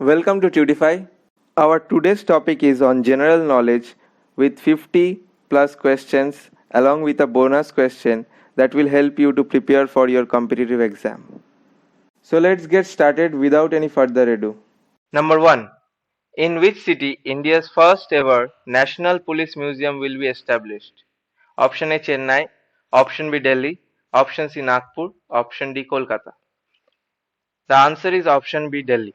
Welcome to Tutify. Our today's topic is on general knowledge with 50 plus questions along with a bonus question that will help you to prepare for your competitive exam. So let's get started without any further ado. Number 1. In which city India's first ever National Police Museum will be established? Option A Chennai, Option B Delhi, Option C Nagpur, Option D Kolkata. The answer is Option B Delhi.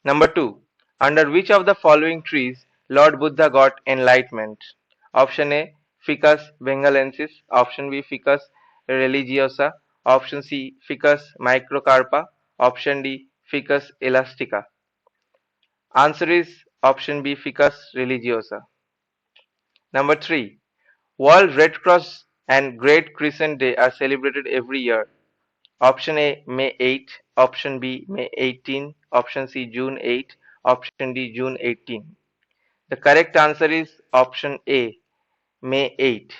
Number 2. Under which of the following trees Lord Buddha got enlightenment? Option A Ficus bengalensis, Option B Ficus religiosa, Option C Ficus microcarpa, Option D Ficus elastica. Answer is option B Ficus religiosa. Number 3. World Red Cross and Great Crescent Day are celebrated every year. Option A May 8, Option B May 18, Option C June 8, Option D June 18. The correct answer is option A May 8.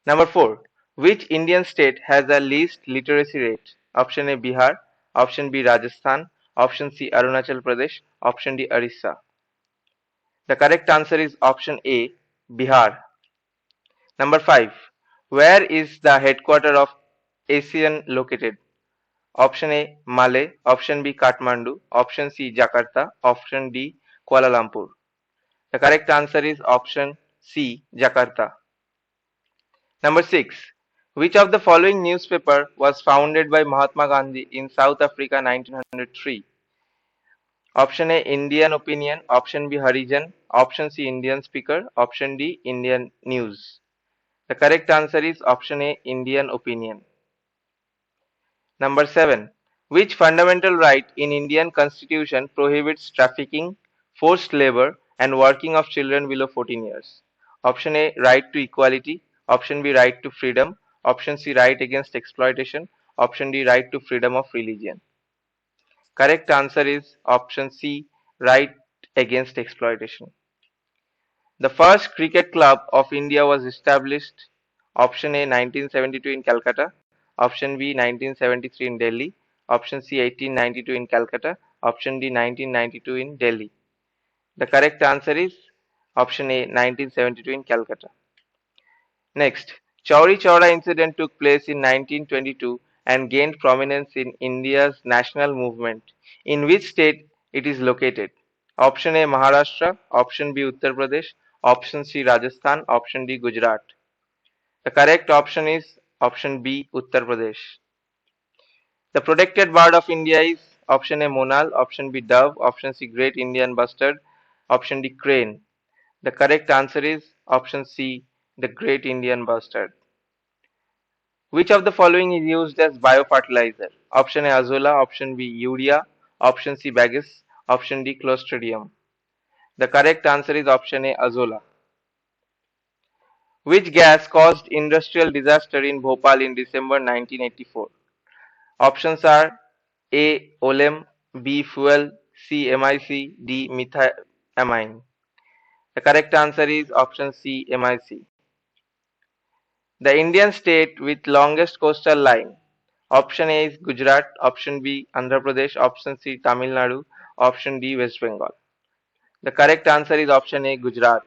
Number 4. Which Indian state has the least literacy rate? Option A Bihar, Option B Rajasthan, Option C Arunachal Pradesh, Option D Orissa. The correct answer is option A, Bihar. Number 5. Where is the headquarter of ASEAN located? Option A, Malé. Option B, Kathmandu. Option C, Jakarta. Option D, Kuala Lumpur. The correct answer is option C, Jakarta. Number 6. Which of the following newspaper was founded by Mahatma Gandhi in South Africa 1903? Option A Indian Opinion, Option B Harijan, Option C Indian Speaker, Option D Indian News. The correct answer is option A Indian Opinion. Number 7. Which fundamental right in Indian Constitution prohibits trafficking, forced labor and working of children below 14 years? Option A right to equality, Option B right to freedom, Option C right against exploitation, Option D right to freedom of religion. Correct answer is option C, right against exploitation. The first cricket club of India was established. Option A 1972 in Calcutta, Option B 1973 in Delhi, Option C 1892 in Calcutta, Option D 1992 in Delhi. The correct answer is option A 1972 in Calcutta. Next, Chauri Chaura incident took place in 1922 and gained prominence in India's national movement. In which state it is located? Option A Maharashtra, Option B Uttar Pradesh, Option C Rajasthan, Option D Gujarat. The correct option is option B Uttar Pradesh. The protected bird of India is option A Monal, option B dove, option C Great Indian Bustard, option D crane. The correct answer is option C the Great Indian Bustard. Which of the following is used as biofertilizer? Option A azolla, option B urea, option C bagasse, option D clostridium. The correct answer is option A azolla. Which gas caused industrial disaster in Bhopal in December 1984? Options are A. Olem, B. Fuel, C. MIC, D. Methylamine. The correct answer is option C. MIC. The Indian state with longest coastal line. Option A is Gujarat, Option B Andhra Pradesh, Option C Tamil Nadu, Option D West Bengal. The correct answer is option A Gujarat.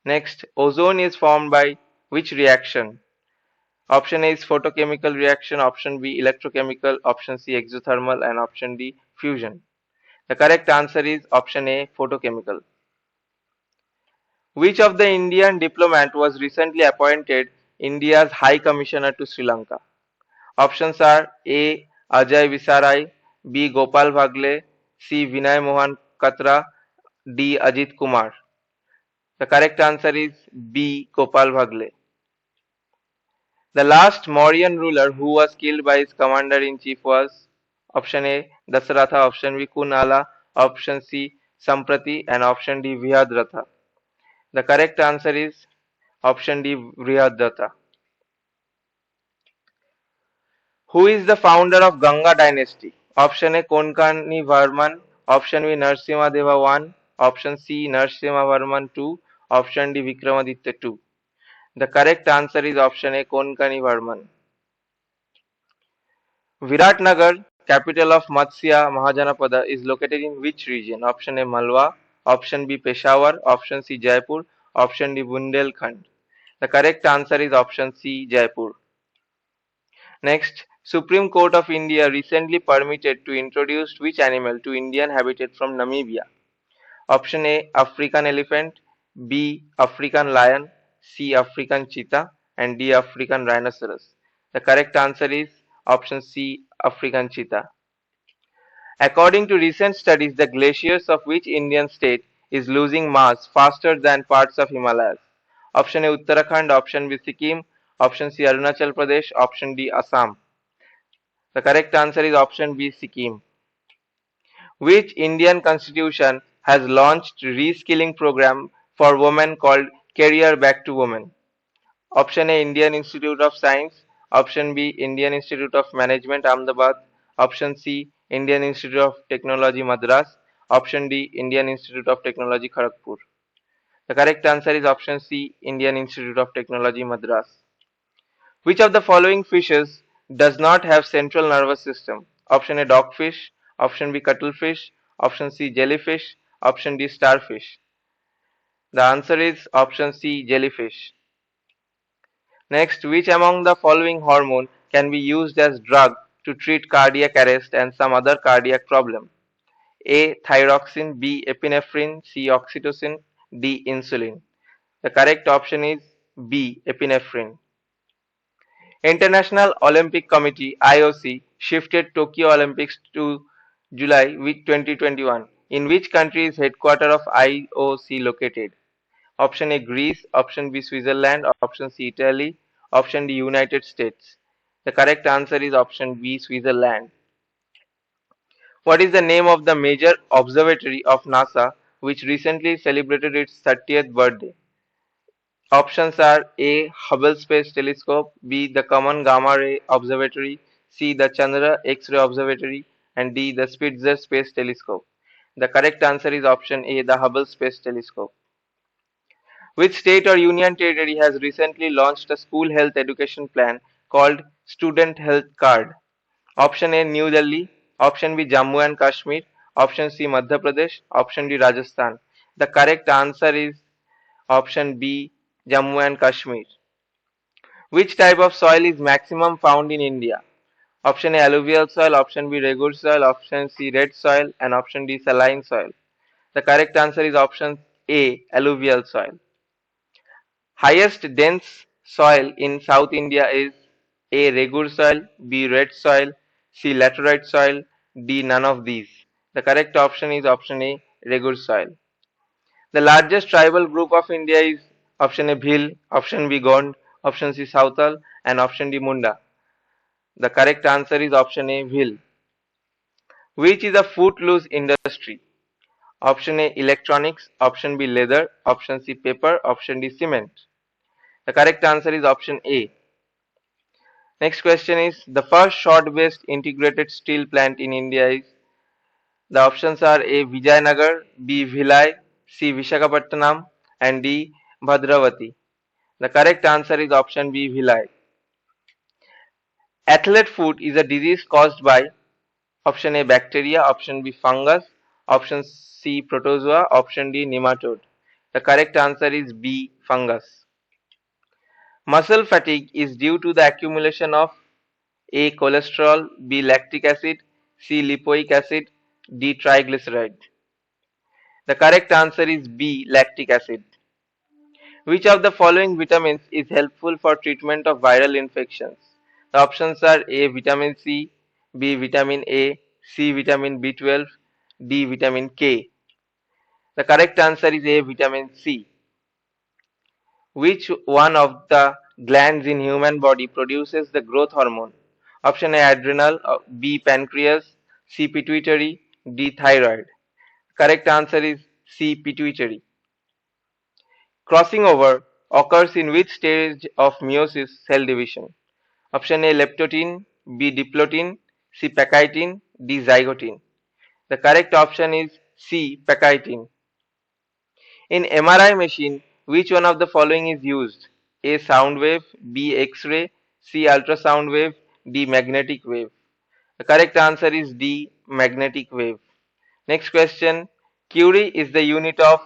Next, ozone is formed by which reaction? Option A is photochemical reaction, Option B electrochemical, Option C exothermal, and Option D fusion. The correct answer is option A photochemical. Which of the Indian diplomat was recently appointed India's High Commissioner to Sri Lanka? Options are A. Ajay Visarai, B. Gopal Bhagle, C. Vinay Mohan Katra, D. Ajit Kumar. The correct answer is B. Gopal Bhagle. The last Mauryan ruler who was killed by his commander-in-chief was option A. Dasaratha, option B. Kunala, option C. Samprati, and option D. Vrihadratha. The correct answer is option D. Vrihadratha. Who is the founder of Ganga dynasty? Option A Konkani Varman, Option B Narasimha Deva I, Option C Narasimha Varman II, Option D Vikramaditya II. The correct answer is option A Konkani Varman. Viratnagar capital of Matsya Mahajanapada is located in which region? Option A Malwa, option B Peshawar, option C Jaipur, option D Bundelkhand. The correct answer is option C Jaipur. Next, Supreme Court of India recently permitted to introduce which animal to Indian habitat from Namibia? Option A African elephant, B African lion, C African cheetah, and D African rhinoceros. The correct answer is option C African cheetah. According to recent studies, the glaciers of which Indian state is losing mass faster than parts of Himalayas? Option A Uttarakhand, option B Sikkim, option C Arunachal Pradesh, option D Assam. The correct answer is option B Sikkim. Which Indian constitution has launched reskilling program for women called Career Back to Women? Option A Indian Institute of Science, option B Indian Institute of Management Ahmedabad, option C Indian Institute of Technology Madras, option D Indian Institute of Technology Kharagpur. The correct answer is option C Indian Institute of Technology Madras. Which of the following fishes does not have central nervous system? Option A dogfish, option B cuttlefish, option C jellyfish, option D starfish. The answer is option C jellyfish. Next, which among the following hormone can be used as drug to treat cardiac arrest and some other cardiac problem? A. Thyroxine, B. Epinephrine, C. Oxytocin, D. Insulin. The correct option is B. Epinephrine. International Olympic Committee (IOC) shifted Tokyo Olympics to July 2021. In which country is headquarters of IOC located? Option A Greece, option B Switzerland, option C Italy, option D United States. The correct answer is option B Switzerland. What is the name of the major observatory of NASA which recently celebrated its 30th birthday? Options are A. Hubble Space Telescope, B. the Common Gamma Ray Observatory, C. the Chandra X-ray Observatory, and D. the Spitzer Space Telescope. The correct answer is option A. the Hubble Space Telescope. Which state or union territory has recently launched a school health education plan called Student Health Card? Option A New Delhi, option B Jammu and Kashmir, option C Madhya Pradesh, option D Rajasthan. The correct answer is option B Jammu and Kashmir. Which type of soil is maximum found in India? Option A alluvial soil, option B regular soil, option C red soil, and option D saline soil. The correct answer is option A alluvial soil. Highest dense soil in South India is A. Regur soil, B. Red soil, C. Laterite soil, D. None of these. The correct option is option A. Regur soil. The largest tribal group of India is option A. Bhil, option B. Gond, option C. Sautal, and option D. Munda. The correct answer is option A. Bhil. Which is a footloose industry? Option A. Electronics, option B. Leather, option C. Paper, option D. Cement. The correct answer is option A. Next question is the first short-based integrated steel plant in India is. The options are A. Vijayanagar, B. Bhilai, C. Visakhapatnam, and D. Bhadravati. The correct answer is option B. Bhilai. Athlete foot is a disease caused by option A. Bacteria, option B. Fungus, option C. Protozoa, option D. Nematode. The correct answer is B. Fungus. Muscle fatigue is due to the accumulation of A. Cholesterol, B. Lactic acid, C. Lipoic acid, D. Triglyceride. The correct answer is B. Lactic acid. Which of the following vitamins is helpful for treatment of viral infections? The options are A. Vitamin C, B. Vitamin A, C. Vitamin B12, D. Vitamin K. The correct answer is A. Vitamin C. Which one of the glands in human body produces the growth hormone? Option A adrenal, B pancreas, C pituitary, D thyroid. Correct answer is C pituitary. Crossing over occurs in which stage of meiosis cell division? Option A leptotin, B diplotin, C pacitin, D zygotin. The correct option is C pacitin. In MRI machine, which one of the following is used? A sound wave, B X-ray, C ultrasound wave, D magnetic wave. The correct answer is D, magnetic wave. Next question. Curie is the unit of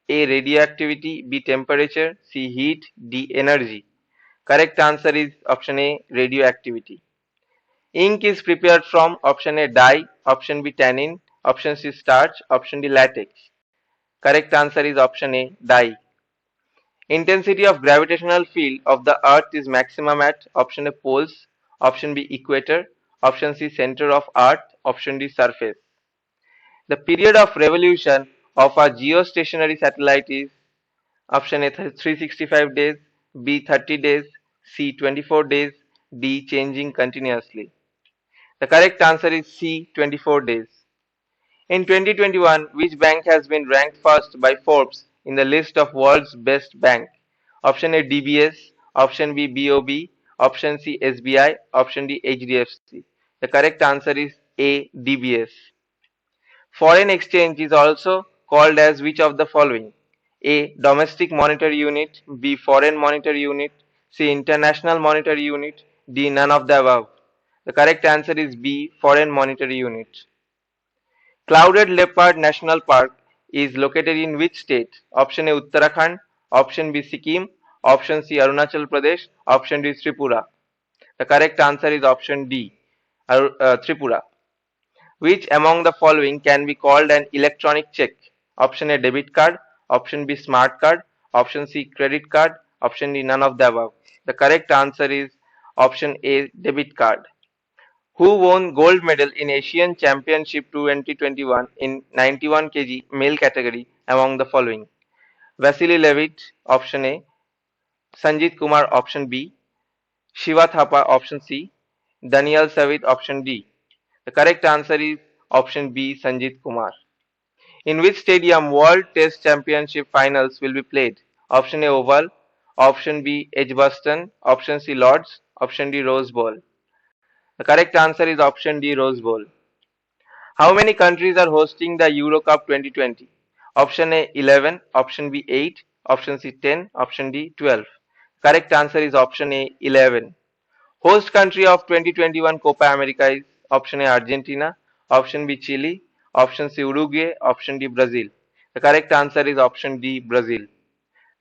A, radioactivity, B, temperature, C, heat, D, energy. Correct answer is option A, radioactivity. Ink is prepared from option A, dye, option B, tannin, option C, starch, option D, latex. Correct answer is option A, dye. Intensity of gravitational field of the earth is maximum at option A, poles, option B, equator, option C, center of earth, option D, surface. The period of revolution of a geostationary satellite is option A, 365 days, B, 30 days, C, 24 days, D, changing continuously. The correct answer is C, 24 days. In 2021, which bank has been ranked first by Forbes in the list of world's best bank? Option A, DBS, option B, BOB, option C, SBI, option D, HDFC. The correct answer is A, DBS. Foreign exchange is also called as which of the following? A, domestic monetary unit, B, foreign monetary unit, C, international monetary unit, D, none of the above. The correct answer is B, foreign monetary unit. Clouded Leopard National Park is located in which state? Option A, Uttarakhand, option B, Sikkim, option C, Arunachal Pradesh, option D, Tripura. The correct answer is option D, Tripura. Which among the following can be called an electronic check? Option A, debit card, option B, smart card, option C, credit card, option D, none of the above. The correct answer is option A, debit card. Who won gold medal in Asian Championship 2021 in 91 kg male category among the following? Vasily Levitt, option A, Sanjit Kumar, option B, Shiva Thapa, option C, Daniel Savit, option D. The correct answer is option B, Sanjit Kumar. In which stadium World Test Championship finals will be played? Option A, Oval, option B, Edgbaston, option C, Lords, option D, Rose Bowl. The correct answer is option D, Rose Bowl. How many countries are hosting the Euro Cup 2020? Option A, 11, option B, 8, option C, 10, option D, 12. Correct answer is option A, 11. Host country of 2021 Copa America is option A, Argentina, option B, Chile, option C, Uruguay, option D, Brazil. The correct answer is option D, Brazil.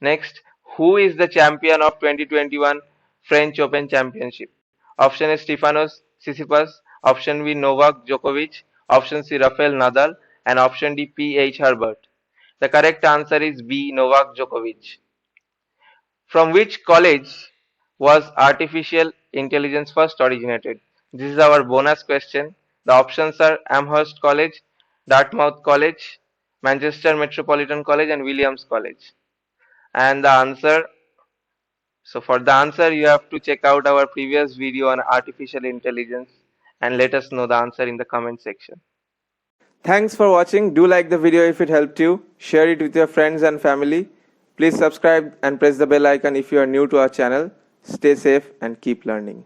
Next, who is the champion of 2021 French Open Championship? Option A, Stefanos Tsitsipas, option B, Novak Djokovic, option C, Rafael Nadal, and option D, P.H. Herbert. The correct answer is B, Novak Djokovic. From which college was artificial intelligence first originated? This is our bonus question. The options are Amherst College, Dartmouth College, Manchester Metropolitan College, and Williams College. And the answer, so for the answer, you have to check out our previous video on artificial intelligence and let us know the answer in the comment section. Thanks for watching. Do like the video if it helped you. Share it with your friends and family. Please subscribe and press the bell icon if you are new to our channel. Stay safe and keep learning.